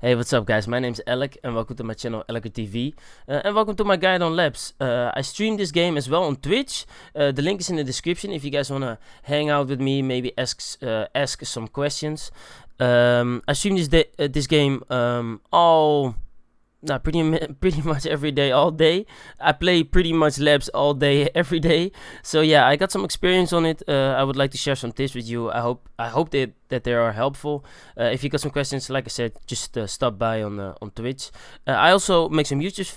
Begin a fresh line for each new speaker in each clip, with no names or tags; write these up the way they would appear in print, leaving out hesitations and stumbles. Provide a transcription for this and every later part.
Hey, what's up guys? My name's Alec and welcome to my channel Alec TV and welcome to my guide on labs. I stream this game as well on Twitch. The link is in the description if you guys want to hang out with me, maybe ask some questions. I stream this game pretty much every day, all day. I play pretty much labs all day, every day. So yeah, I got some experience on it. I would like to share some tips with you. I hope that they are helpful. If you got some questions, like I said, just stop by on Twitch. I also make some YouTube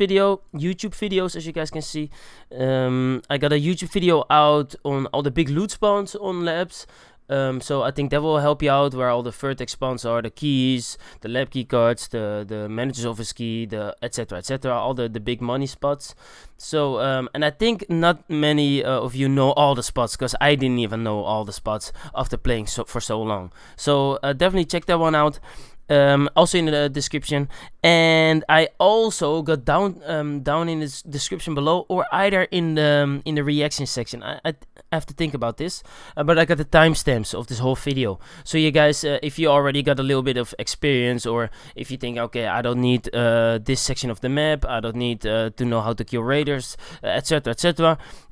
videos, as you guys can see. I got a YouTube video out on all the big loot spawns on labs. So I think that will help you out, where all the vertex spawns are, the keys, the lab key cards, the manager's office key, the etc, all the big money spots. So and I think not many of you know all the spots, because I didn't even know all the spots after playing for so long. So definitely check that one out. Also in the description, and I also got down in the description below, or either in the reaction section. I have to think about this, but I got the timestamps of this whole video. So you guys, if you already got a little bit of experience, or if you think, okay, I don't need this section of the map, I don't need to know how to kill raiders, etc,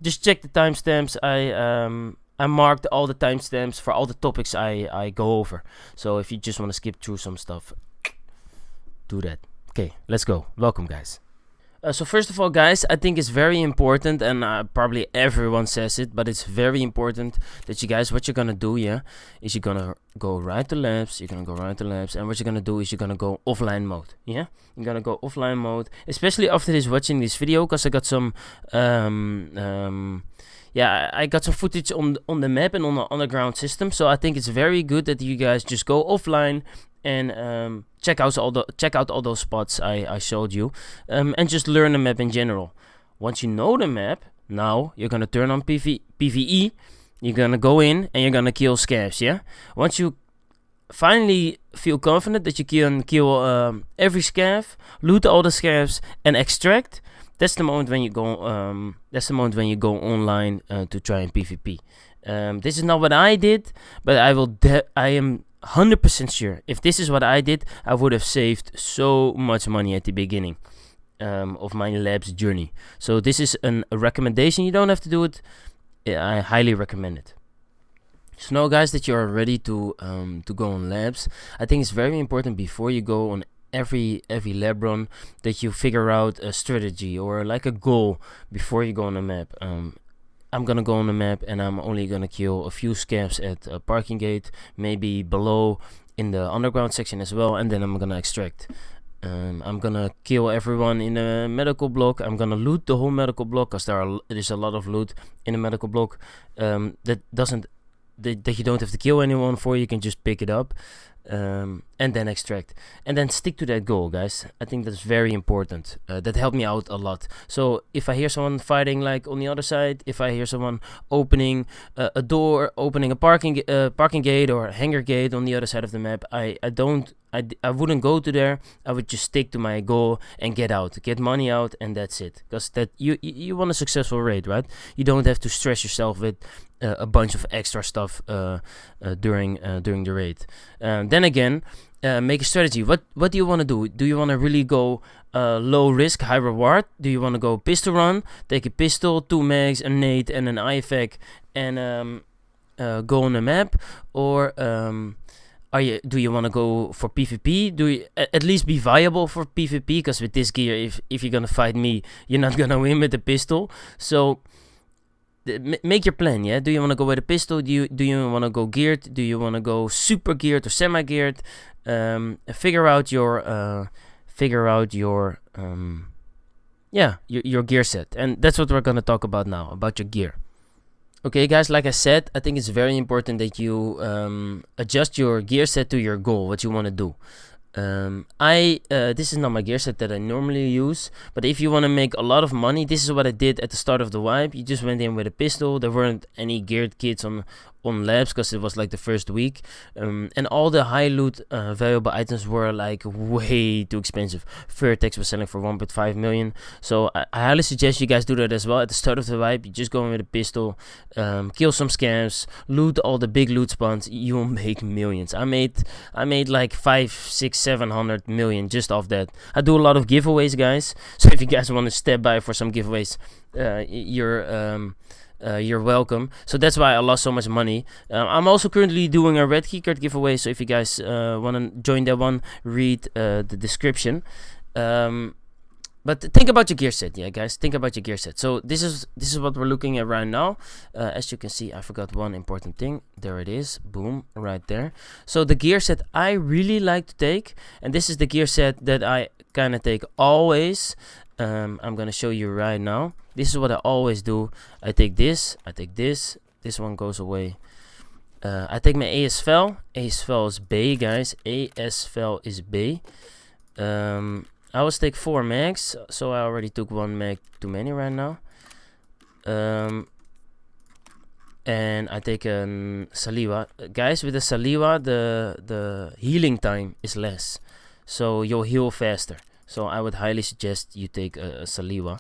just check the timestamps. I marked all the timestamps for all the topics I go over. So if you just want to skip through some stuff, do that. Okay, let's go. Welcome, guys. So first of all, guys, I think it's very important, and probably everyone says it, but it's very important that you guys, what you're gonna do, is you're gonna go right to labs. You're gonna go right to labs, and what you're gonna do is you're gonna go offline mode. Yeah, you're gonna go offline mode, especially after watching this video, because I got some yeah, I got some footage on the map and on the underground system. So I think it's very good that you guys just go offline and check out all those spots I showed you, and just learn the map in general. Once you know the map, now you're gonna turn on PvE. You're gonna go in and you're gonna kill scavs. Yeah. Once you finally feel confident that you can kill every scav, loot all the scavs, and extract, that's the moment when you go. That's the moment when you go online to try and PvP. This is not what I did, but I am 100% sure if this is what I did, I would have saved so much money at the beginning of my labs journey. So this is a recommendation. You don't have to do it. I highly recommend it. So now, guys, that you're ready to go on labs, I think it's very important before you go on every lab run that you figure out a strategy or like a goal before you go on the map. I'm gonna go on the map and I'm only gonna kill a few scavs at a parking gate, maybe below in the underground section as well, and then I'm gonna extract. I'm gonna kill everyone in the medical block. I'm gonna loot the whole medical block, because there's a lot of loot in the medical block that you don't have to kill anyone for. You can just pick it up. And then extract, and then stick to that goal, guys. I think that's very important. That helped me out a lot. So if I hear someone fighting like on the other side, if I hear someone opening a door, opening a parking gate or a hangar gate on the other side of the map, I wouldn't go to there. I would just stick to my goal and get money out, and that's it. Because that you want a successful raid, right? You don't have to stress yourself with a bunch of extra stuff during the raid. Then again, make a strategy. What do you want to do? Do you want to really go low risk, high reward? Do you want to go pistol run, take a pistol, 2 mags, a nade, and an IFAK, and go on the map? Or do you want to go for PvP? Do you at least be viable for PvP? Because with this gear, if you're gonna fight me, you're not gonna win with the pistol. So make your plan. Yeah, do you want to go with a pistol? Do you want to go geared? Do you want to go super geared or semi geared? Figure out your gear set, and that's what we're gonna talk about now, about your gear. Okay, guys, like I said, I think it's very important that you adjust your gear set to your goal, what you want to do. This is not my gear set that I normally use, but if you want to make a lot of money, this is what I did at the start of the wipe. You just went in with a pistol. There weren't any geared kits on on labs because it was like the first week, and all the high loot valuable items were like way too expensive. Vertex was selling for 1.5 million, so I highly suggest you guys do that as well. At the start of the wipe, you just go in with a pistol, kill some scams, loot all the big loot spawns. You will make millions. I made like 5, 6, 700 million just off that. I do a lot of giveaways, guys, so if you guys want to step by for some giveaways, you're welcome. So that's why I lost so much money. I'm also currently doing a red keycard giveaway, so if you guys want to join that one, read the description. But think about your gear set, yeah, guys. Think about your gear set. So this is what we're looking at right now. As you can see, I forgot one important thing. There it is. Boom, right there. So the gear set I really like to take, and this is the gear set that I kind of take always. I'm gonna show you right now. This is what I always do. I take this. This one goes away. I take my ASFL. ASFL is B, guys. ASFL is B. I always take 4 mags, so I already took 1 mag too many right now. And I take a Saliva. Guys, with the Saliva, the healing time is less, so you'll heal faster. So I would highly suggest you take a Saliva.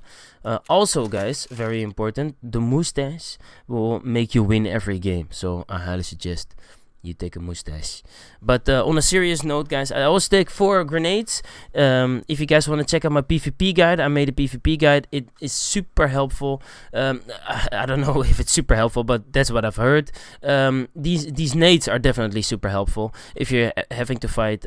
Also, guys, very important, the mustache will make you win every game. So I highly suggest you take a mustache. But on a serious note, guys, I always take 4 grenades. If you guys want to check out my PvP guide, I made a PvP guide. It is super helpful. I don't know if it's super helpful, but that's what I've heard. These nades are definitely super helpful if you're having to fight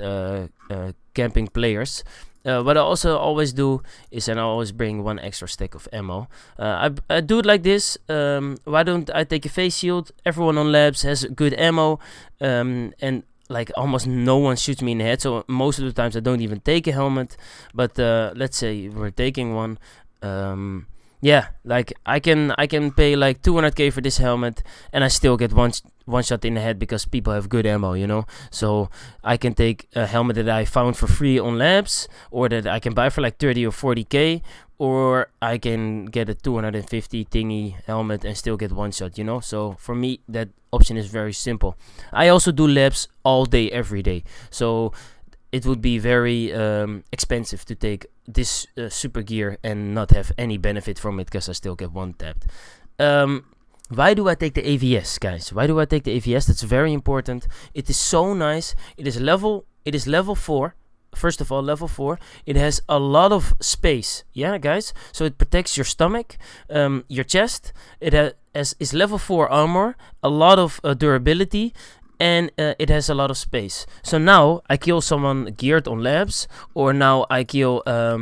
camping players. What I also always do is, and I always bring 1 extra stack of ammo. I do it like this. Why don't I take a face shield? Everyone on labs has good ammo, and like almost no one shoots me in the head. So most of the times I don't even take a helmet. But let's say we're taking one. Yeah, like I can pay like 200k for this helmet, and I still get one shot in the head because people have good ammo, you know. So I can take a helmet that I found for free on labs, or that I can buy for like 30 or 40k, or I can get a 250 thingy helmet and still get 1 shot, you know. So for me, that option is very simple. I also do labs all day, every day, so it would be very expensive to take this super gear and not have any benefit from it because I still get 1 tapped. Why do I take the AVS, guys? Why do I take the AVS? That's very important. It is so nice. It is level 4. First of all, level 4. It has a lot of space, yeah, guys. So it protects your stomach, your chest. It is level 4 armor, a lot of durability, and it has a lot of space. So now I kill someone geared on labs, or now I kill a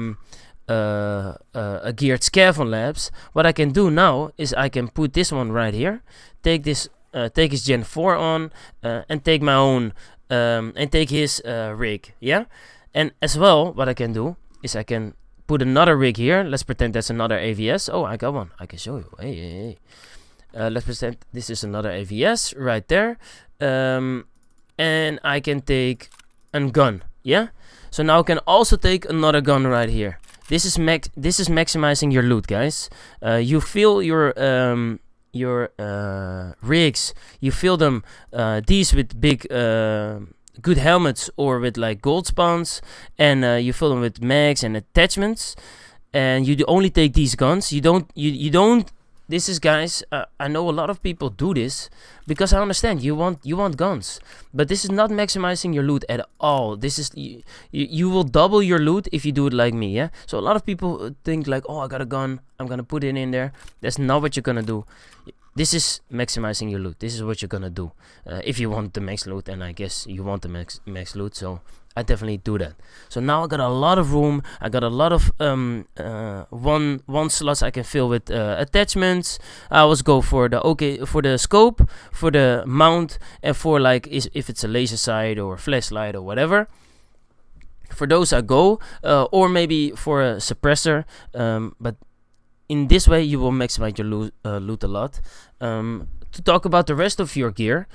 geared scav on labs. What I can do now is I can put this one right here, take this, take his Gen 4 on, and take my own, and take his rig, yeah. And as well, what I can do is I can put another rig here. Let's pretend that's another AVS. Oh, I got one. I can show you. Hey. Let's pretend this is another AVS right there. And I can take a gun, yeah. So now I can also take another gun right here. This is maximizing your loot, guys. You fill your rigs. You fill them these with big good helmets or with like gold spawns, and you fill them with mags and attachments. And you only take these guns. You don't. This is, guys, I know a lot of people do this because I understand you want guns, but this is not maximizing your loot at all. This is you will double your loot if you do it like me, yeah. So a lot of people think like, oh, I got a gun, I'm gonna put it in there. That's not what you're gonna do. This is maximizing your loot. This is what you're gonna do if you want the max loot, and I guess you want the max loot, so I definitely do that. So now I got a lot of room. I got a lot of one slots I can fill with attachments. I always go for the scope, for the mount, and for like if it's a laser sight or a flashlight or whatever. For those I go, or maybe for a suppressor. But in this way you will maximize your loot a lot. To talk about the rest of your gear,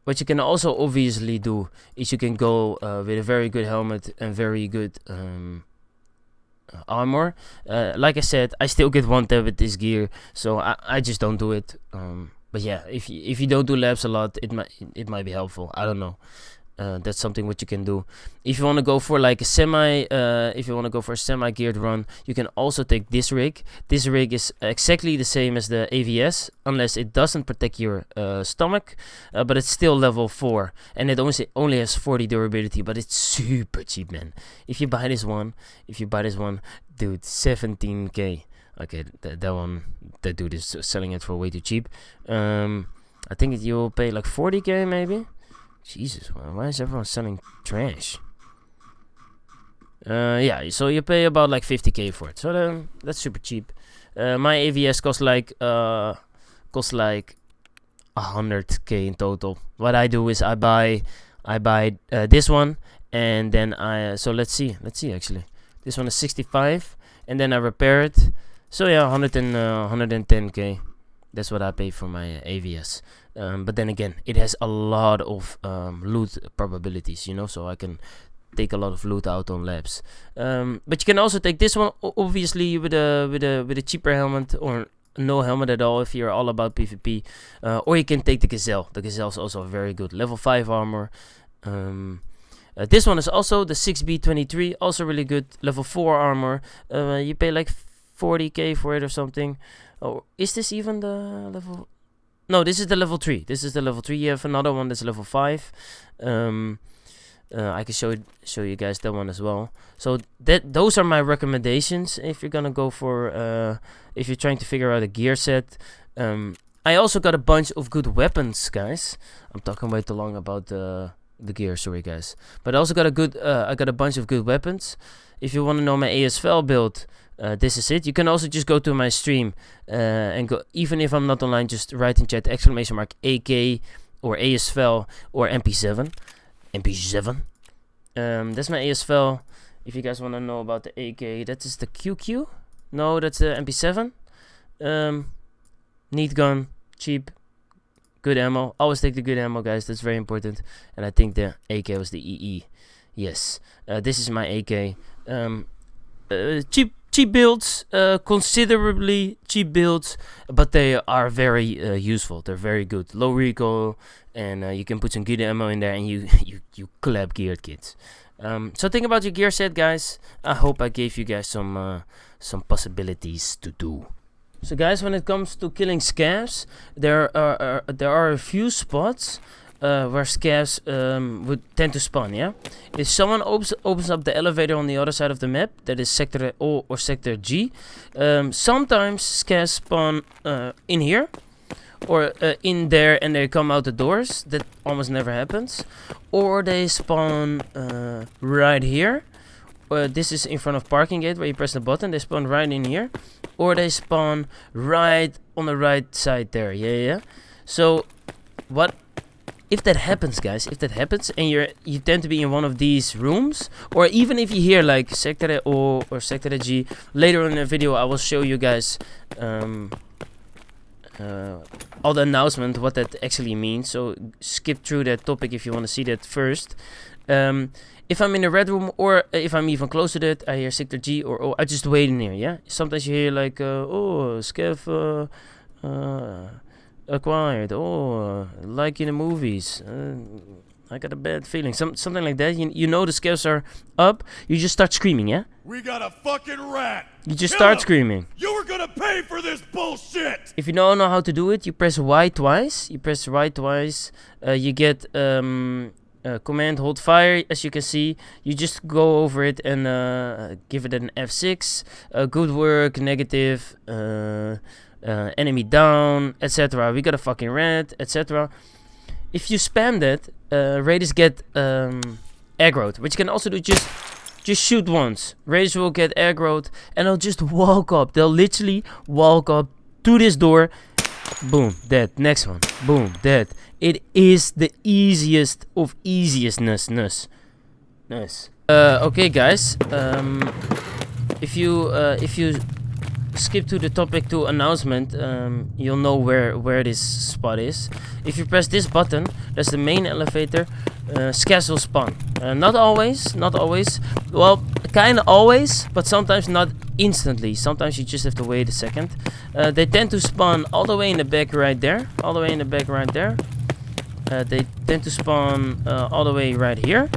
what you can also obviously do is you can go with a very good helmet and very good armor. Like I said, I still get 1 tab with this gear, so I just don't do it. But yeah, if you don't do labs a lot, it might be helpful. I don't know. That's something what you can do. If you want to go for like a semi geared run, you can also take this rig. This rig is exactly the same as the AVS, unless it doesn't protect your stomach, but it's still level 4, and it only has 40 durability, but it's super cheap, man. If you buy this one, dude, 17k. Okay, that dude is selling it for way too cheap. I think you'll pay like 40k maybe. Jesus, why is everyone selling trash? Yeah, so you pay about like 50k for it. So that's super cheap. My AVS costs like 100k in total. What I do is I buy this one, and then so let's see actually. This one is 65, and then I repair it. So yeah, 110k. That's what I pay for my AVS. But then again, it has a lot of loot probabilities, you know, so I can take a lot of loot out on labs. But you can also take this one, obviously, with a cheaper helmet, or no helmet at all if you're all about PvP. Or you can take the Gazelle. The Gazelle is also very good. Level 5 armor. This one is also the 6B23, also really good. Level 4 armor. You pay like 40k for it or something. Oh, is this even the level? No, this is the level 3. This is the level 3. You have another one that's level 5. I can show you guys that one as well. So those are my recommendations if you're gonna go for if you're trying to figure out a gear set. I also got a bunch of good weapons, guys. I'm talking way too long about the gear, sorry guys. But I also got I got a bunch of good weapons. If you want to know my ASFL build, this is it. You can also just go to my stream and go, even if I'm not online, just write in chat !AK or ASFL or MP7. That's my ASFL. If you guys want to know about the AK, that is the QQ. No, that's the MP7. Neat gun, cheap, good ammo. Always take the good ammo, guys. That's very important. And I think the AK was the EE. Yes, this is my AK. Cheap builds, considerably cheap builds, but they are very useful. They're very good, low recoil, and you can put some good ammo in there, and you clap geared, kids. So think about your gear set, guys. I hope I gave you guys some possibilities to do. So guys, when it comes to killing scavs, there are a few spots where scavs would tend to spawn, yeah? If someone opens up the elevator on the other side of the map, that is Sector O or Sector G, sometimes scavs spawn in here, or in there, and they come out the doors. That almost never happens. Or they spawn right here. This is in front of parking gate where you press the button. They spawn right in here. Or they spawn right on the right side there. Yeah. So what if that happens, guys? If that happens and you tend to be in one of these rooms, or even if you hear like Sector O or Sector G, later in the video I will show you guys all the announcement, what that actually means. So skip through that topic if you want to see that first. If I'm in a red room, or if I'm even close to that, I hear Sector G or O, I just wait in here, yeah? Sometimes you hear like, oh, scav acquired, oh, like in the movies. I got a bad feeling, something like that. You know the scavs are up, you just start screaming, yeah?
We got a fucking rat!
You just start screaming.
You were gonna pay for this bullshit!
If you don't know how to do it, you press Y twice. You get command hold fire, as you can see. You just go over it and give it an F6. Good work, negative, enemy down, etc. We got a fucking rat, etc. If you spam that, raiders get aggroed, which you can also do just shoot once. Raiders will get aggroed and they'll just walk up. They'll literally walk up to this door. Boom, dead. Next one. Boom, dead. It is the easiest of easiestness. Okay, guys. If you skip to the topic 2 announcement, you'll know where this spot is. If you press this button, that's the main elevator. Scavs will spawn. Not always. Well, kind of always, but sometimes not instantly. Sometimes you just have to wait a second. They tend to spawn all the way in the back right there. They tend to spawn all the way right here.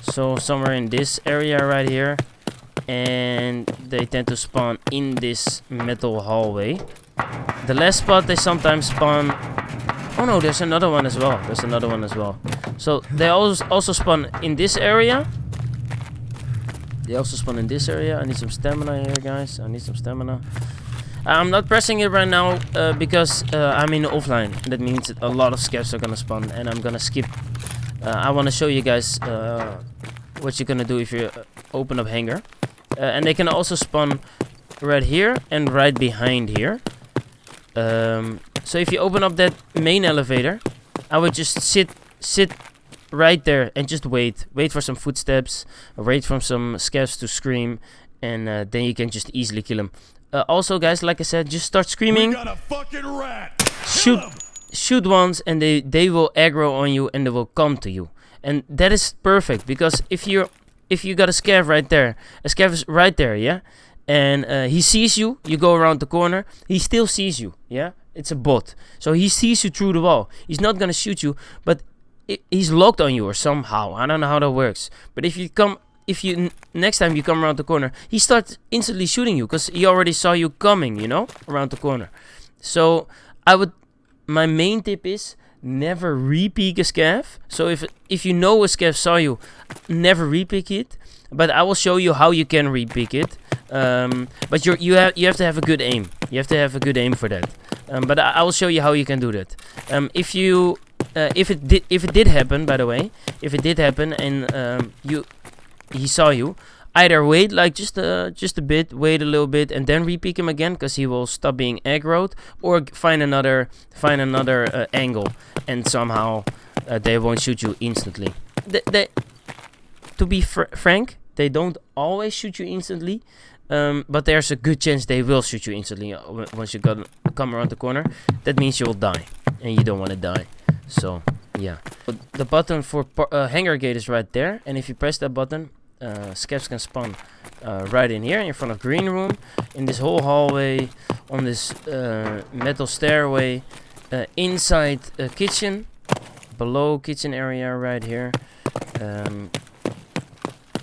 So somewhere in this area right here. And they tend to spawn in this metal hallway. The last spot they sometimes spawn. Oh no, there's another one as well. So they also spawn in this area. I need some stamina here, guys. I'm not pressing it right now because I'm in offline. That means that a lot of scavs are gonna spawn, and I'm gonna skip. I want to show you guys what you're gonna do if you open up hangar. And they can also spawn right here and right behind here. So if you open up that main elevator, I would just sit right there and just wait for some footsteps, wait for some scavs to scream, and then you can just easily kill them. Also, guys, like I said, just start screaming.
We got a fucking rat.
Shoot once, and they will aggro on you, and they will come to you. And that is perfect, because if you got a scav right there, a scav is right there, yeah, and he sees you, you go around the corner, he still sees you, yeah. It's a bot, so he sees you through the wall. He's not gonna shoot you, but he's locked on you or somehow. I don't know how that works. But if you next time you come around the corner, he starts instantly shooting you because he already saw you coming, you know, around the corner. So my main tip is never re-peek a scav. So if you know a scav saw you, never re-peek it. But I will show you how you can re-peek it. But you have to have a good aim. You have to have a good aim for that. But I will show you how you can do that. If it did happen, by the way, and he saw you, either wait like just a bit, wait a little bit, and then re-peek him again, because he will stop being aggroed, or find another angle, and somehow they won't shoot you instantly. To be frank, they don't always shoot you instantly. But there's a good chance they will shoot you instantly once you come around the corner. That means you will die, and you don't want to die. So yeah, the button for hangar gate is right there, and if you press that button, scavs can spawn right in here in front of green room, in this whole hallway, on this metal stairway, inside kitchen, below kitchen area right here.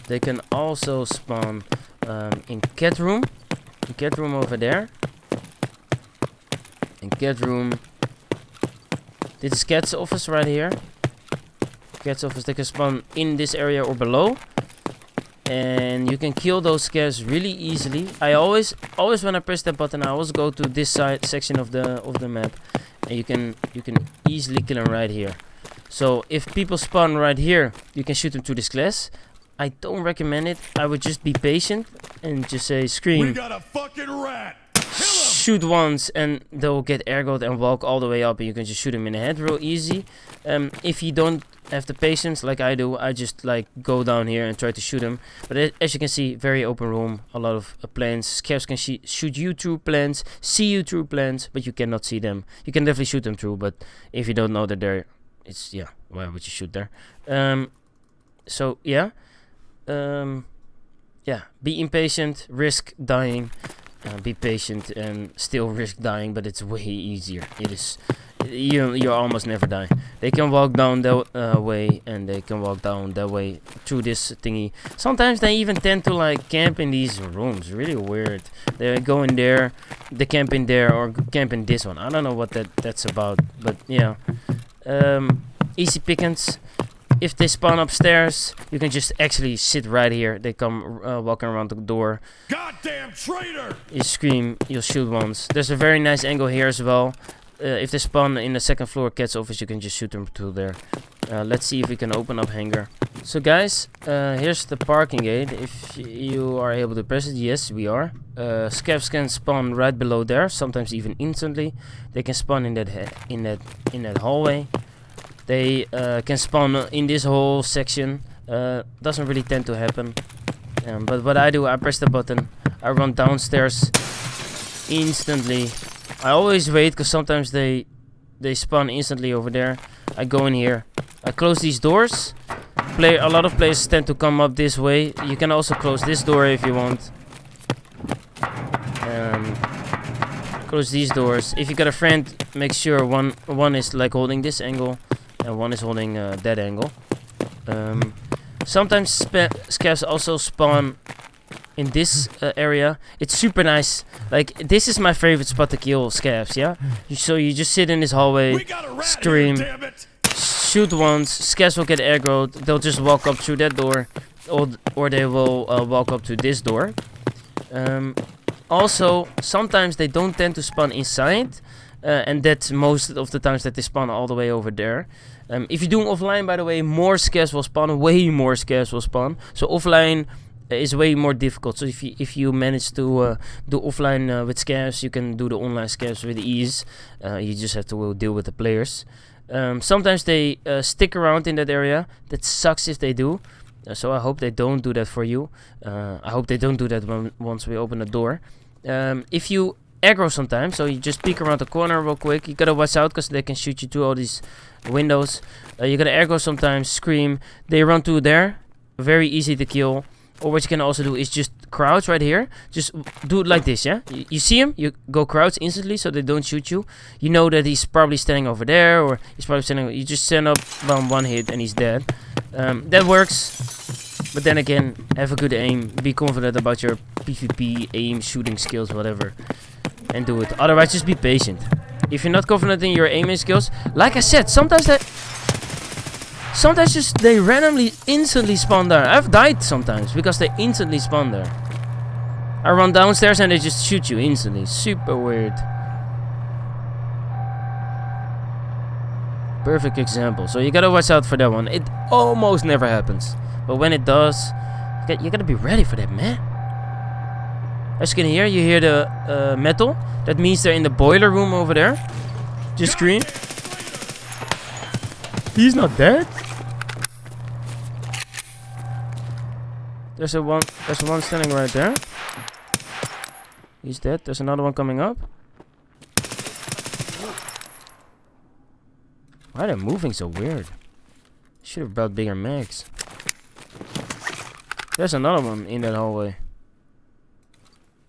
They can also spawn in cat room over there. In cat room, this is cat's office right here. Cat's office, they can spawn in this area or below, and you can kill those scavs really easily. I always when I press that button, I always go to this section of the map, and you can easily kill them right here. So if people spawn right here, you can shoot them through this glass. I don't recommend it. I would just be patient and just say scream.
We got a fucking rat.
Shoot once, and they'll get airgoed and walk all the way up, and you can just shoot them in the head real easy. If you don't have the patience like I do, I just like go down here and try to shoot them. But as you can see, very open room, a lot of plants. Scavs can shoot you through plants, see you through plants, but you cannot see them. You can definitely shoot them through, but if you don't know that they're, it's yeah, why would you shoot there? So yeah. Yeah, be impatient, risk dying, be patient and still risk dying, but it's way easier. It is, you almost never die. They can walk down that way, and they can walk down that way through this thingy. Sometimes they even tend to like camp in these rooms, really weird. They go in there, they camp in there, or camp in this one. I don't know what that's about, but yeah. Easy pickings. If they spawn upstairs, you can just actually sit right here. They come walking around the door.
Goddamn traitor!
You scream, you'll shoot once. There's a very nice angle here as well. If they spawn in the second floor cat's office, you can just shoot them through there. Let's see if we can open up hangar. So guys, here's the parking gate. If you are able to press it, yes, we are. Scavs can spawn right below there, sometimes even instantly. They can spawn in that hallway. They can spawn in this whole section. Doesn't really tend to happen. But what I do, I press the button, I run downstairs instantly. I always wait because sometimes they spawn instantly over there. I go in here. I close these doors. A lot of players tend to come up this way. You can also close this door if you want. Close these doors. If you got a friend, make sure one is like holding this angle and one is holding that angle. Sometimes scavs also spawn in this area. It's super nice. Like, this is my favorite spot to kill scavs, yeah? So you just sit in this hallway, scream, shoot once, scavs will get aggroed, they'll just walk up through that door, or they will walk up to this door. Also, sometimes they don't tend to spawn inside, and that's most of the times that they spawn all the way over there. If you're doing offline, by the way, more scavs will spawn, way more scavs will spawn. So offline is way more difficult. So if you manage to do offline with scavs, you can do the online scavs with ease. You just have to deal with the players. Sometimes they stick around in that area. That sucks if they do. So I hope they don't do that for you. I hope they don't do that once we open the door. If you aggro sometimes, so you just peek around the corner real quick, you gotta watch out because they can shoot you through all these windows. You gotta aggro sometimes, scream. They run through there. Very easy to kill. Or what you can also do is just crouch right here. Just do it like this, yeah? You see him, you go crouch instantly so they don't shoot you. You know that he's probably standing over there, or he's probably standing. You just send up one hit and he's dead. That works. But then again, have a good aim. Be confident about your PvP, aim, shooting skills, whatever. And do it. Otherwise, just be patient. If you're not confident in your aiming skills, like I said, sometimes just they randomly instantly spawn there. I've died sometimes because they instantly spawn there. I run downstairs and they just shoot you instantly. Super weird. Perfect example. So you gotta watch out for that one. It almost never happens. But when it does, you gotta be ready for that, man. As you can hear, you hear the metal. That means they're in the boiler room over there. Just scream. He's not dead. There's one standing right there. He's dead. There's another one coming up. Why are they moving so weird? Should have brought bigger mags. There's another one in that hallway.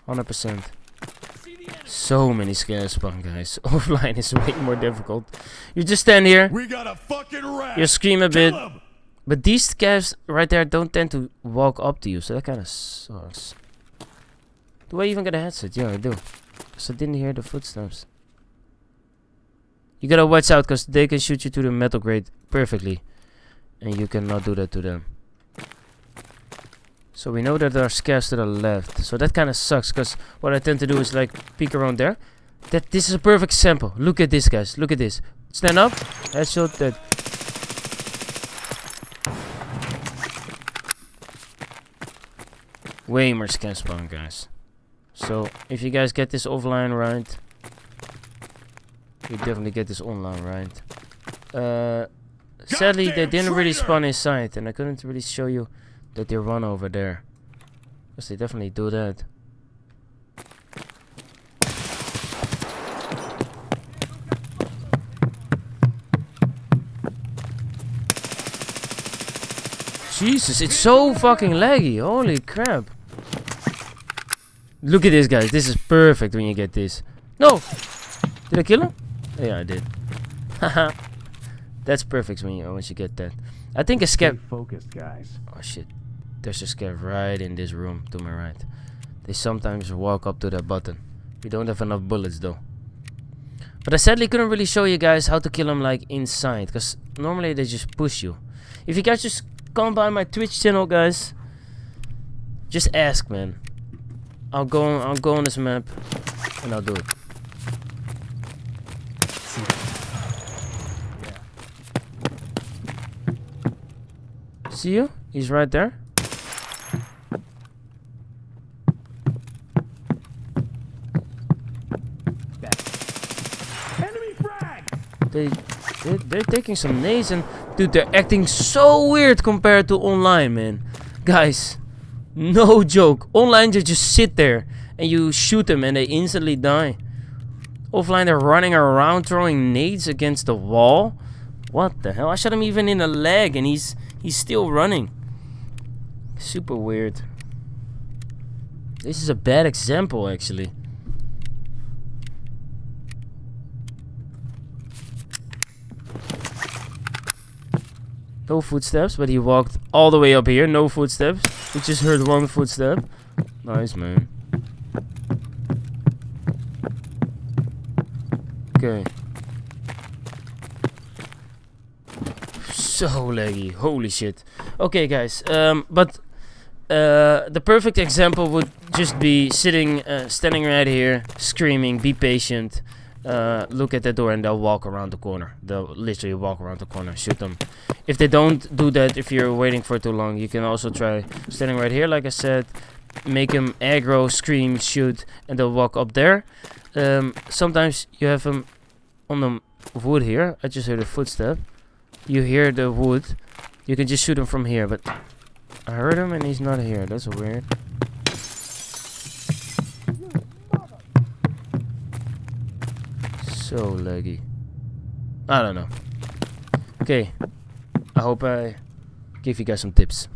100%. So many scare spawn, guys. Offline is way more difficult. You just stand here.
We got a fucking rat.
You scream a bit. But these scavs right there don't tend to walk up to you, so that kind of sucks. Do I even get a headset? Yeah, I do. Because I didn't hear the footsteps. You gotta watch out, because they can shoot you to the metal grate perfectly. And you cannot do that to them. So we know that there are scavs to the left. So that kind of sucks, because what I tend to do is like peek around there. This is a perfect sample. Look at this, guys. Look at this. Stand up. Headshot. Dead. Way more scan spawn, guys. So if you guys get this offline right, you definitely get this online right. Sadly, they didn't really spawn inside, and I couldn't really show you that they run over there, because they definitely do that. Jesus, it's so fucking laggy. Holy crap. Look at this, guys. This is perfect when you get this. No! Did I kill him? Yeah, I did. Haha. That's perfect when once you get that. I think a scav.
Focused, guys.
Oh shit. There's a scav right in this room to my right. They sometimes walk up to that button. We don't have enough bullets though. But I sadly couldn't really show you guys how to kill them like inside, because normally they just push you. If you guys just come by my Twitch channel, guys, just ask, man. I'll go on this map and I'll do it. See you? He's right there.
Enemy frag.
They're taking some nades, and dude, they're acting so weird compared to online, man. Guys, no joke. Online, they just sit there and you shoot them and they instantly die. Offline, they're running around throwing nades against the wall. What the hell? I shot him even in the leg and he's still running. Super weird. This is a bad example, actually. No footsteps, but he walked all the way up here. No footsteps. We just heard one footstep. Nice, man. Okay. So laggy. Holy shit. Okay, guys. But the perfect example would just be sitting, standing right here, screaming, be patient. Look at the door and they'll walk around the corner. They'll literally walk around the corner. Shoot them. If they don't do that, if you're waiting for too long, you can also try standing right here, like I said. Make them aggro, scream, shoot, and they'll walk up there. Sometimes you have them on the wood here. I just heard a footstep. You hear the wood. You can just shoot him from here, but I heard him and he's not here. That's weird. So laggy. I don't know. Okay. I hope I give you guys some tips.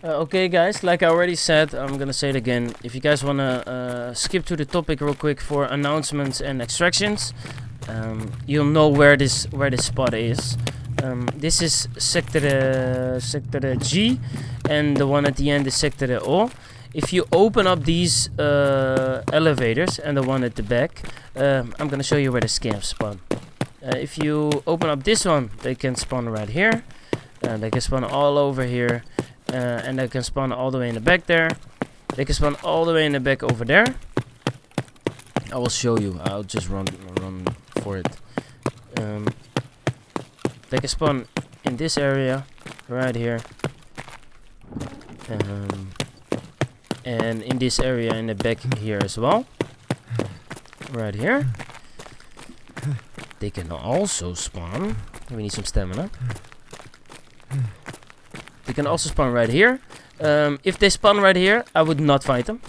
Okay, guys, like I already said, I'm gonna say it again. If you guys wanna skip to the topic real quick for announcements and extractions, you'll know where this spot is. This is sector G, and the one at the end is sector O. If you open up these elevators and the one at the back, I'm gonna show you where the scavs spawn. If you open up this one, they can spawn right here. They can spawn all over here. And they can spawn all the way in the back there. They can spawn all the way in the back over there. I will show you. I'll just run for it. They can spawn in this area right here. And in this area in the back here as well. Right here. They can also spawn. We need some stamina. They can also spawn right here. If they spawn right here, I would not fight them.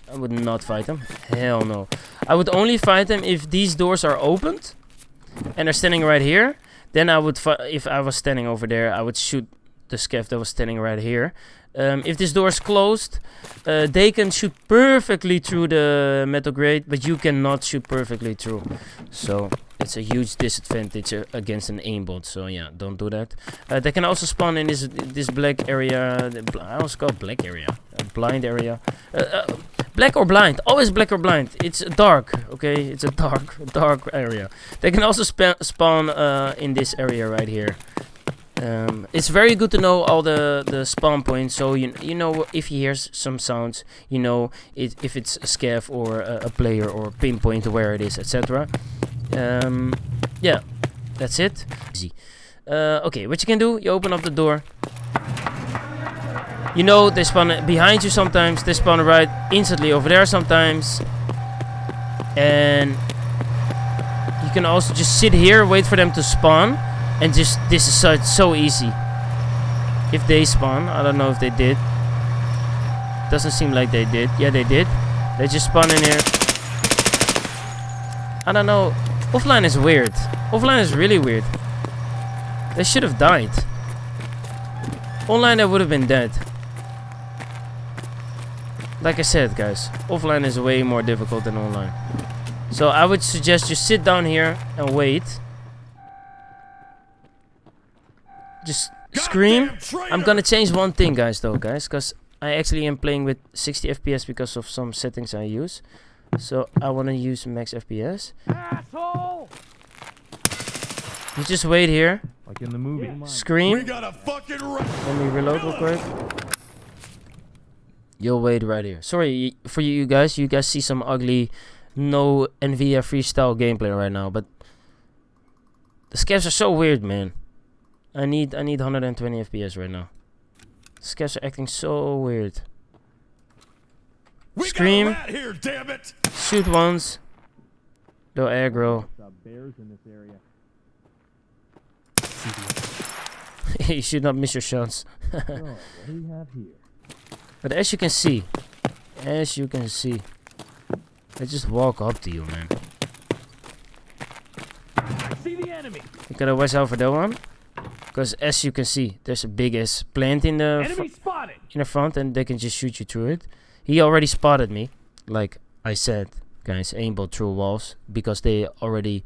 I would not fight them. Hell no. I would only fight them if these doors are opened and they're standing right here. Then I would fight. If I was standing over there, I would shoot the scav that was standing right here. If this door is closed, they can shoot perfectly through the metal grate, but you cannot shoot perfectly through. So it's a huge disadvantage against an aimbot. So yeah, don't do that. They can also spawn in this black area. I also call it black area, a blind area. Black or blind, always black or blind. It's dark, okay? It's a dark area. They can also spawn in this area right here. It's very good to know all the spawn points, so you know if you hear some sounds, you know if it's a scav or a player, or pinpoint where it is, etc. Yeah, that's it. Easy. Okay, what you can do, you open up the door. You know they spawn behind you sometimes, they spawn right instantly over there sometimes. And you can also just sit here, wait for them to spawn. And just, this is so easy. If they spawn, I don't know if they did. Doesn't seem like they did. Yeah, they did. They just spawn in here. I don't know. Offline is weird. Offline is really weird. They should have died. Online they would have been dead. Like I said, guys, offline is way more difficult than online. So I would suggest you sit down here and wait. Just scream. I'm gonna change one thing, guys, because I actually am playing with 60 FPS because of some settings I use. So I want to use max FPS.
Asshole!
You just wait here.
Like in the movie.
Scream.
We got a fucking
Let me reload real quick. You'll wait right here. Sorry for you guys. You guys see some ugly, no NVIDIA freestyle gameplay right now, but the scavs are so weird, man. I need 120 FPS right now. Scavs are acting so weird. Scream.
We got a rat here, damn it.
Shoot once. They'll aggro.
Bears in this area.
You should not miss your shots.
So, what do we have here?
But as you can see, They just walk up to you, man.
I see the enemy.
You gotta watch out for that one. Because as you can see, there's a big ass plant in the
Enemy spotted.
front, and they can just shoot you through it. He already spotted me, like I said, guys. Aimbot through walls because they already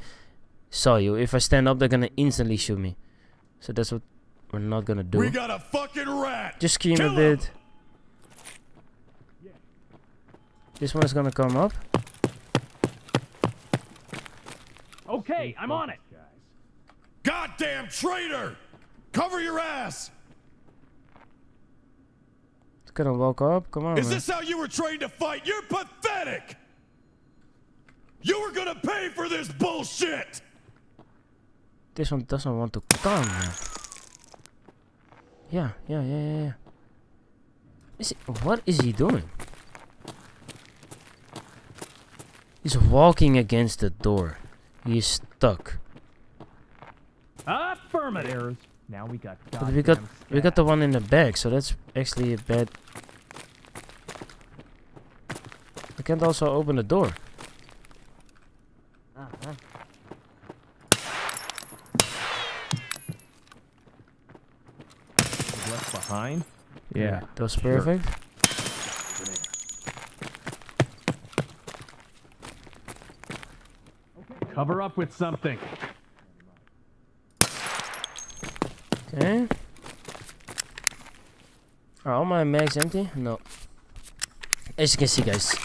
saw you. If I stand up, they're gonna instantly shoot me. So that's what we're not gonna do.
We got a fucking rat.
Just scream
Kill
a bit. This one's gonna come up.
Okay, I'm on it. Goddamn traitor! Cover your ass!
It's gonna walk up. Come on,
Is
man.
this how you were trained to fight? You're pathetic! You were gonna pay for this bullshit!
This one doesn't want to come, man. Yeah. What is he doing? He's walking against the door. He's stuck.
Affirmative.
Now we got.
But we got the one in the back, so that's actually a bad. I can't also open the door.
left behind.
Yeah, that was perfect.
Cover up with something.
Okay. Are all my mags empty? No. As you can see, guys,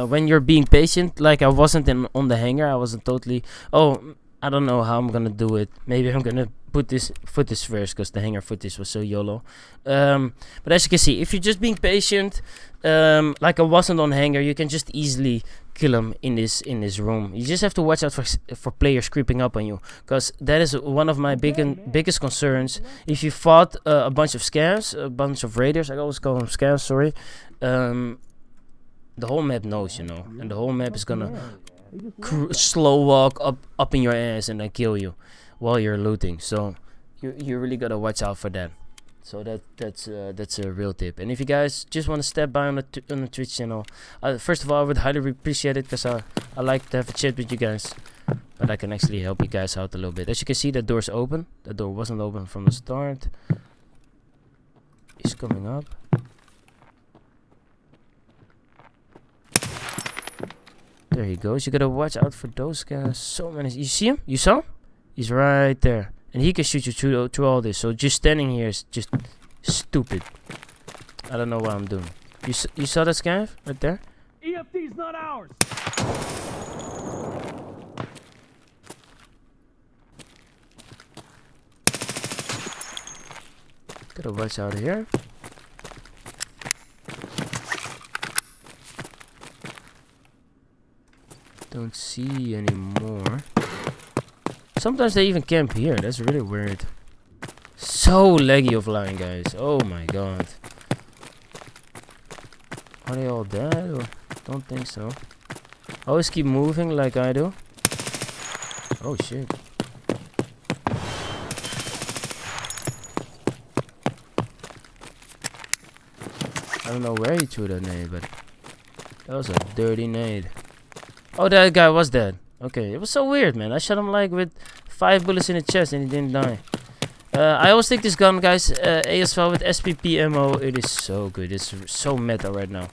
when you're being patient, like I wasn't on the hangar, I wasn't totally. Oh, I don't know how I'm gonna do it. Maybe I'm gonna put this footage first because the hangar footage was so YOLO. But as you can see, if you're just being patient, like I wasn't on hangar, you can just easily kill him in this room. You just have to watch out for players creeping up on you, because that is one of my biggest concerns. If you fought a bunch of scavs, a bunch of raiders, I always call them scavs, sorry. The whole map knows, you know, and the whole map is gonna slow walk up in your ass and then kill you while you're looting. So you really gotta watch out for that. So that's a real tip. And if you guys just want to step by on the Twitch channel, first of all, I would highly appreciate it, because I like to have a chat with you guys, but I can actually help you guys out a little bit. As you can see, the door's open. The door wasn't open from the start. He's coming up. There he goes. You gotta watch out for those guys. So many. You see him? You saw him? He's right there. And he can shoot you through all this. So just standing here is just stupid. I don't know what I'm doing. You saw that scav right there?
EFT's not ours.
Gotta watch out here. Don't see anymore. Sometimes they even camp here. That's really weird. So laggy offline, guys. Oh my god. Are they all dead? Or don't think so. Always keep moving like I do. Oh shit. I don't know where he threw that nade, but that was a dirty nade. Oh, that guy was dead. Okay, it was so weird, man. I shot him like with 5 bullets in the chest and he didn't die. I always take this gun, guys. ASL with SPP ammo. It is so good. It's so meta right now.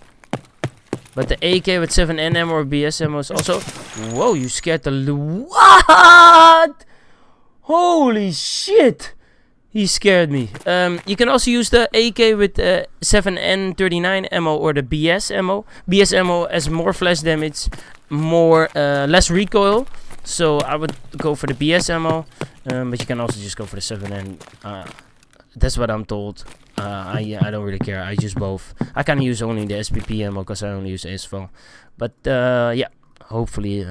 But the AK with 7N ammo or BS ammo is also... Whoa, you scared the... What? Holy shit. He scared me. You can also use the AK with 7N39 ammo or the BS ammo. BS ammo has more flash damage, less recoil. So I would go for the BS ammo, but you can also just go for the 7N. That's what I'm told. I don't really care. I use both. I can use only the SPP ammo because I only use ASFL. But yeah, hopefully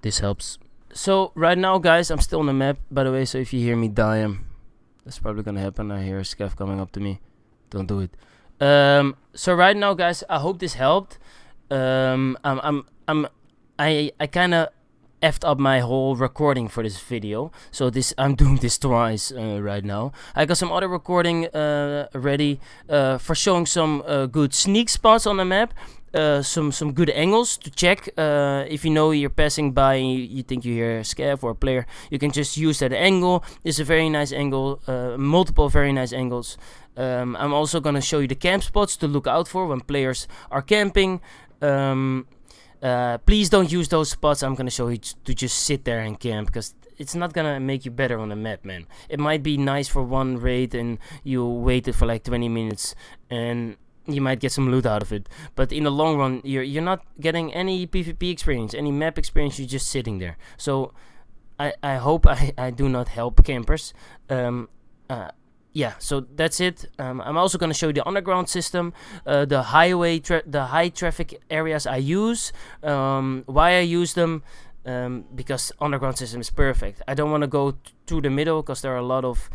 this helps. So right now, guys, I'm still on the map, by the way. So if you hear me die, that's probably gonna happen. I hear a scav coming up to me. Don't do it. So right now, guys, I hope this helped. I kind of effed up my whole recording for this video, so I'm doing this twice right now. I got some other recording ready for showing some good sneak spots on the map. some good angles to check. If you know you're passing by and you think you hear a scav or a player, you can just use that angle. It's a very nice angle, multiple very nice angles. I'm also gonna show you the camp spots to look out for when players are camping. Please don't use those spots. I'm gonna show you to just sit there and camp, because it's not gonna make you better on the map, man. It might be nice for one raid and you waited for like 20 minutes and you might get some loot out of it, but in the long run you're not getting any PvP experience, any map experience. You're just sitting there. So I hope I do not help campers. Yeah, so that's it. I'm also going to show you the underground system, the high traffic areas I use, why I use them, because underground system is perfect. I don't want to go through the middle because there are a lot of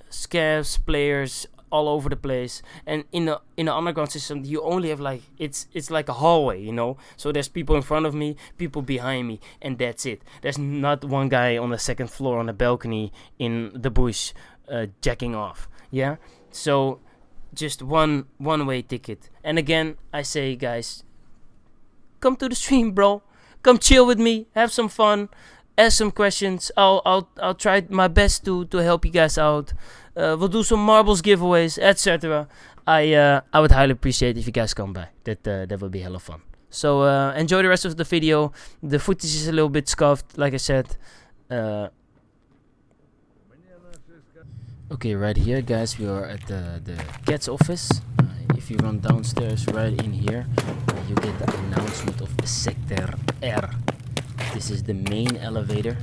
scavs, players all over the place, and in the underground system you only have like it's like a hallway, you know. So there's people in front of me, people behind me, and that's it. There's not one guy on the second floor on the balcony in the bush jacking off. Yeah, so just one way ticket. And again, I say, guys, come to the stream, bro. Come chill with me, have some fun, ask some questions. I'll try my best to help you guys out. We'll do some marbles giveaways, etc. I would highly appreciate if you guys come by. That would be hella fun. So enjoy the rest of the video. The footage is a little bit scuffed, like I said. Okay, right here, guys, we are at the cat's office. If you run downstairs, right in here, you get the announcement of Sector R. This is the main elevator.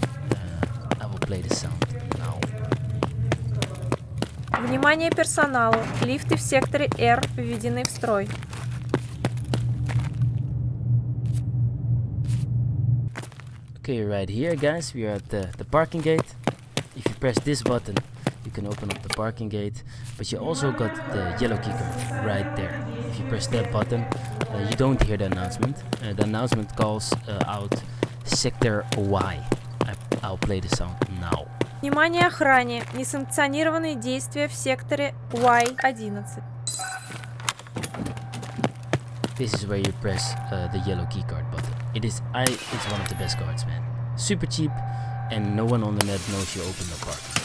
I will play the sound now.
Внимание персоналу! Лифты в секторе R введены в строй.
Okay, right here, guys, we are at the parking gate. If you press this button, you can open up the parking gate, but you also got the yellow keycard right there. If you press that button, you don't hear the announcement. The announcement calls out Sector Y. I'll play the sound now.
Внимание охране! Несанкционированные действия в секторе Y11.
This is where you press the yellow keycard button. It's one of the best cards, man. Super cheap, and no one on the map knows you open the parking.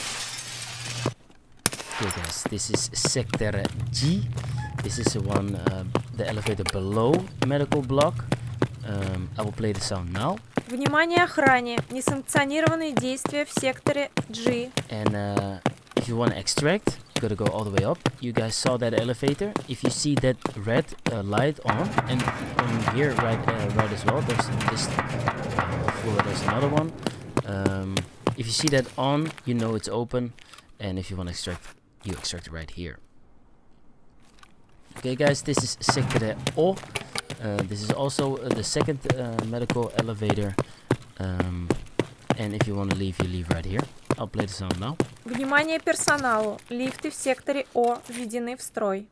Okay, guys, this is Sector G. This is the elevator below medical block. I will play the sound now.
Внимание охране! Несанкционированные действия в секторе G.
And if you want to extract, you gotta go all the way up. You guys saw that elevator. If you see that red light on, and on here right as well, there's this floor. There's another one. If you see that on, you know it's open. And if you want to extract, you extract it right here. Okay, guys, this is Sector O. This is also the second medical elevator. And if you want to leave, you leave right here. I'll play the sound now.
Внимание персоналу! Лифты в секторе О введены в строй.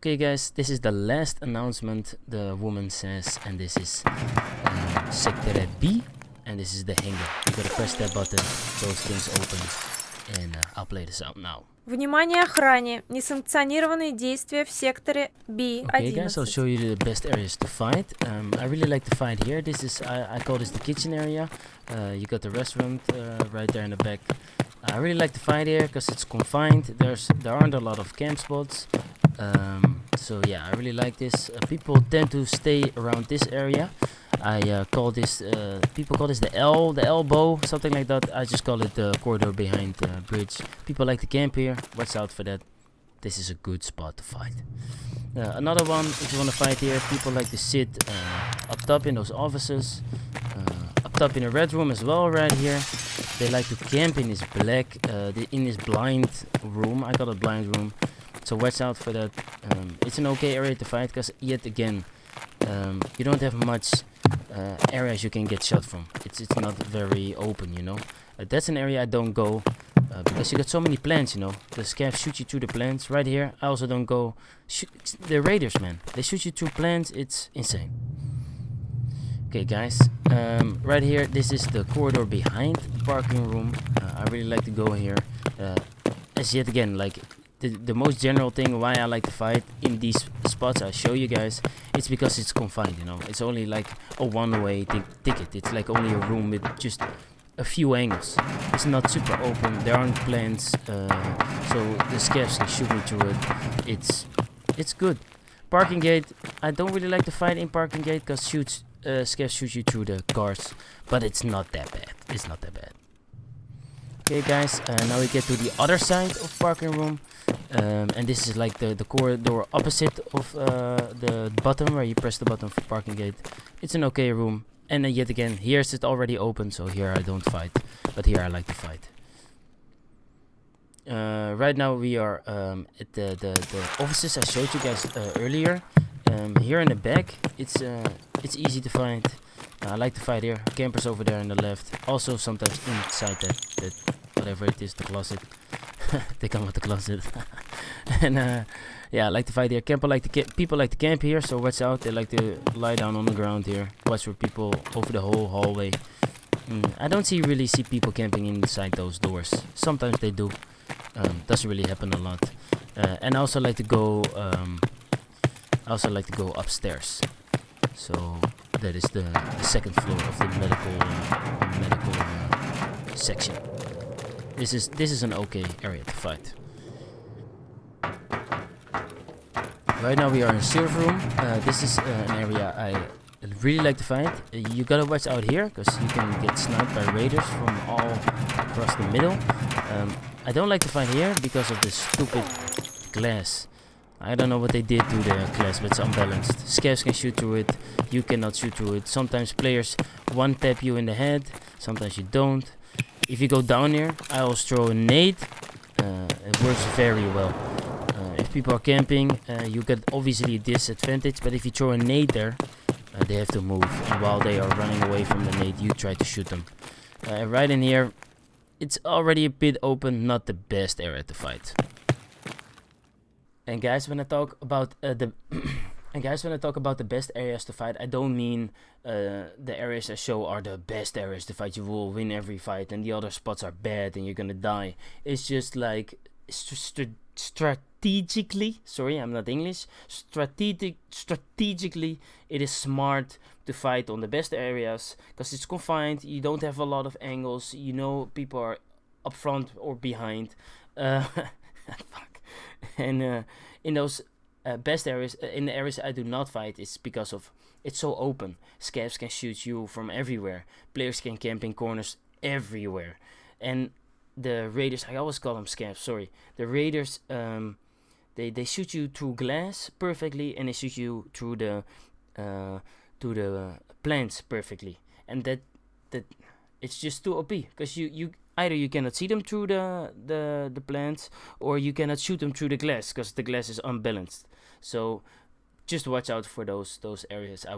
Okay, guys, this is the last announcement the woman says, and this is Sector B, and this is the hanger. You gotta press that button, those things open, and I'll play the sound now.
Внимание охране! Несанкционированные действия в секторе B11.
Okay, guys, I'll show you the best areas to fight. I really like to fight here. This is I call this the kitchen area. You got the restaurant right there in the back. I really like to fight here because it's confined. There aren't a lot of camp spots. So yeah, I really like this. People tend to stay around this area. I call this, people call this the elbow, something like that. I just call it the corridor behind the bridge. People like to camp here. Watch out for that. This is a good spot to fight. Another one, if you want to fight here, people like to sit up top in those offices. Up top in a red room as well, right here. They like to camp in this black, in this blind room. I call it blind room. So watch out for that. It's an okay area to fight because, yet again, you don't have much areas you can get shot from. It's not very open, you know. That's an area I don't go because you got so many plants, you know. The scavs shoot you through the plants. Right here, I also don't go. The raiders, man, they shoot you through plants. It's insane. Okay, guys, right here, this is the corridor behind the parking room. I really like to go here. As yet again, like, the most general thing why I like to fight in these spots I show you guys, it's because it's confined, you know. It's only like a one-way ticket. It's like only a room with just a few angles. It's not super open. There aren't plants, so the scavs can shoot me through it. It's good. Parking gate. I don't really like to fight in parking gate because scavs shoot you through the cars, but it's not that bad. It's not that bad. Okay, guys. Now we get to the other side of parking room. And this is like the corridor opposite of the bottom, where you press the button for parking gate. It's an okay room, and yet again, here's it already open, so here I don't fight, but here I like to fight. Right now we are at the offices I showed you guys earlier. Here in the back, it's easy to find. I like to fight here. Campers over there on the left. Also sometimes inside that whatever it is, the closet. They come with the closet. And yeah, I like to fight here. People like to camp here, so watch out. They like to lie down on the ground here. Watch for people over the whole hallway. I don't really see people camping inside those doors. Sometimes they do. Doesn't really happen a lot. And I also like to go. Upstairs. So that is the second floor of the medical section. This is an okay area to fight. Right now we are in serve room. This is an area I really like to fight. You gotta watch out here, because you can get sniped by raiders from all across the middle. I don't like to fight here because of this stupid glass. I don't know what they did to the glass, but it's unbalanced. Scavs can shoot through it, you cannot shoot through it. Sometimes players one tap you in the head, sometimes you don't. If you go down here, I always throw a nade. It works very well. If people are camping, you get obviously a disadvantage, but if you throw a nade there, they have to move. And while they are running away from the nade, you try to shoot them. Right in here, it's already a bit open, not the best area to fight. And guys, when I talk about the best areas to fight, I don't mean the areas I show are the best areas to fight. You will win every fight, and the other spots are bad, and you're gonna die. It's just like strategically. Sorry, I'm not English. Strategically, it is smart to fight on the best areas because it's confined. You don't have a lot of angles. You know people are up front or behind. Fuck. And in those best areas, in the areas I do not fight, it's because of it's so open. Scavs can shoot you from everywhere. Players can camp in corners everywhere. And the raiders, I always call them scavs. Sorry, the raiders, they shoot you through glass perfectly, and they shoot you through the plants perfectly. And that it's just too OP, because you either you cannot see them through the plants, or you cannot shoot them through the glass because the glass is unbalanced. So just watch out for those areas. I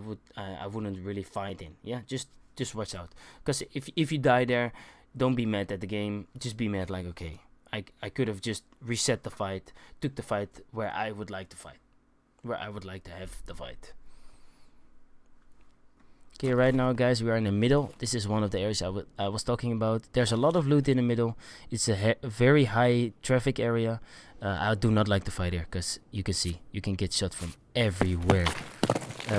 wouldn't really fight in. Yeah, just watch out, because if you die there, don't be mad at the game. Just be mad like, okay, I could have just reset the fight, took the fight where I would like to fight, where I would like to have the fight. Okay, right now, guys, we are in the middle. This is one of the areas I was talking about. There's a lot of loot in the middle. It's a very high traffic area. I do not like to fight here, because you can see, you can get shot from everywhere.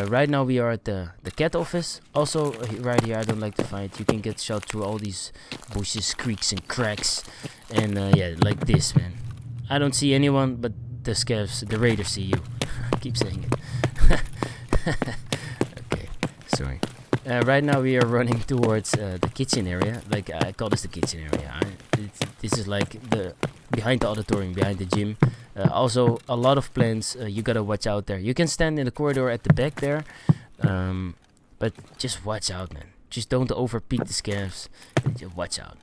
Right now, we are at the cat office. Also, right here, I don't like to fight. You can get shot through all these bushes, creaks, and cracks. And yeah, like this, man. I don't see anyone, but the scavs, the raiders see you. I keep saying it. Sorry. Right now we are running towards the kitchen area. Like, I call this the kitchen area. This is like the behind the auditorium, behind the gym. Also, a lot of plants. You gotta watch out there. You can stand in the corridor at the back there, but just watch out, man. Just don't overpeak the scavs. Just watch out.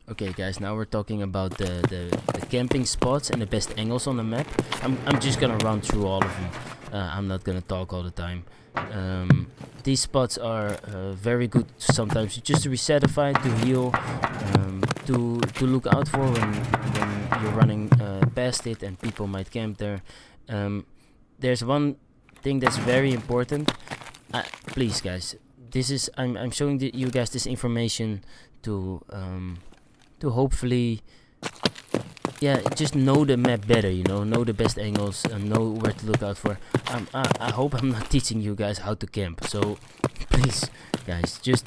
Okay, guys. Now we're talking about the camping spots and the best angles on the map. I'm just gonna run through all of them. I'm not gonna talk all the time. These spots are very good sometimes just to reset a fight, to heal, to look out for when you're running past it and people might camp there. There's one thing that's very important. Please, guys, this is I'm showing you guys this information to hopefully yeah, just know the map better, you know the best angles and know where to look out for. I hope I'm not teaching you guys how to camp, so please guys, just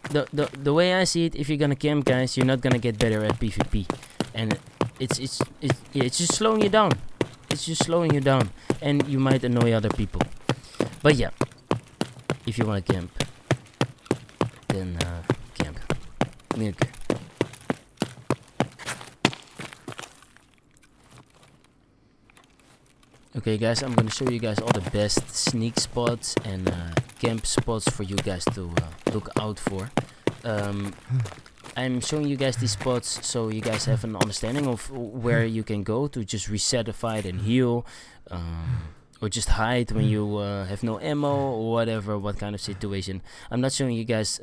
the way I see it, if you're gonna camp, guys, you're not gonna get better at PvP, and it's just slowing you down. It's just slowing you down, and you might annoy other people. But yeah, if you wanna camp, then camp. Okay. Okay guys, I'm gonna show you guys all the best sneak spots and camp spots for you guys to look out for. I'm showing you guys these spots so you guys have an understanding of where you can go to just reset a fight and heal, or just hide when you have no ammo or whatever, what kind of situation. I'm not showing you guys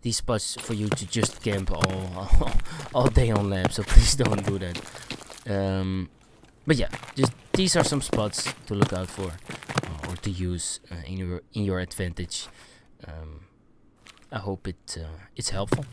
these spots for you to just camp all day on lab, so please don't do that. But yeah, just these are some spots to look out for or to use in your advantage. I hope it's helpful.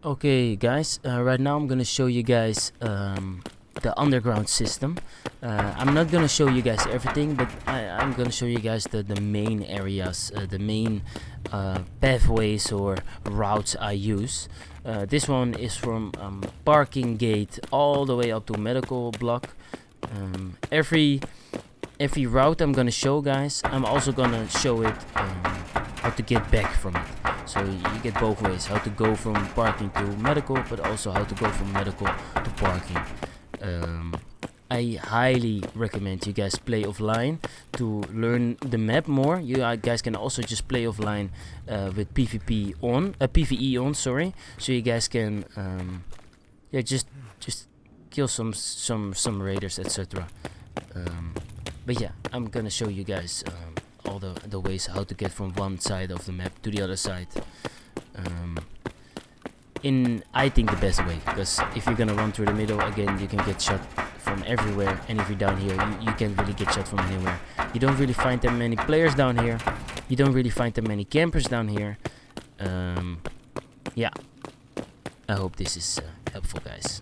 Okay guys, right now I'm gonna show you guys the underground system. I'm not gonna show you guys everything, but I'm gonna show you guys the main areas, the main pathways or routes I use. This one is from parking gate all the way up to medical block. Every route I'm gonna show, guys, I'm also gonna show it how to get back from it. So you get both ways, how to go from parking to medical, but also how to go from medical to parking. I highly recommend you guys play offline to learn the map more. You guys can also just play offline with PvP on, PvE on, sorry. So you guys can, yeah, just kill some raiders, etc. But yeah, I'm gonna show you guys all the ways how to get from one side of the map to the other side. In I think the best way, because if you're gonna run through the middle again, you can get shot from everywhere, and if you're down here, you can't really get shot from anywhere. You don't really find that many players down here. You don't really find that many campers down here. Yeah, I hope this is helpful, guys.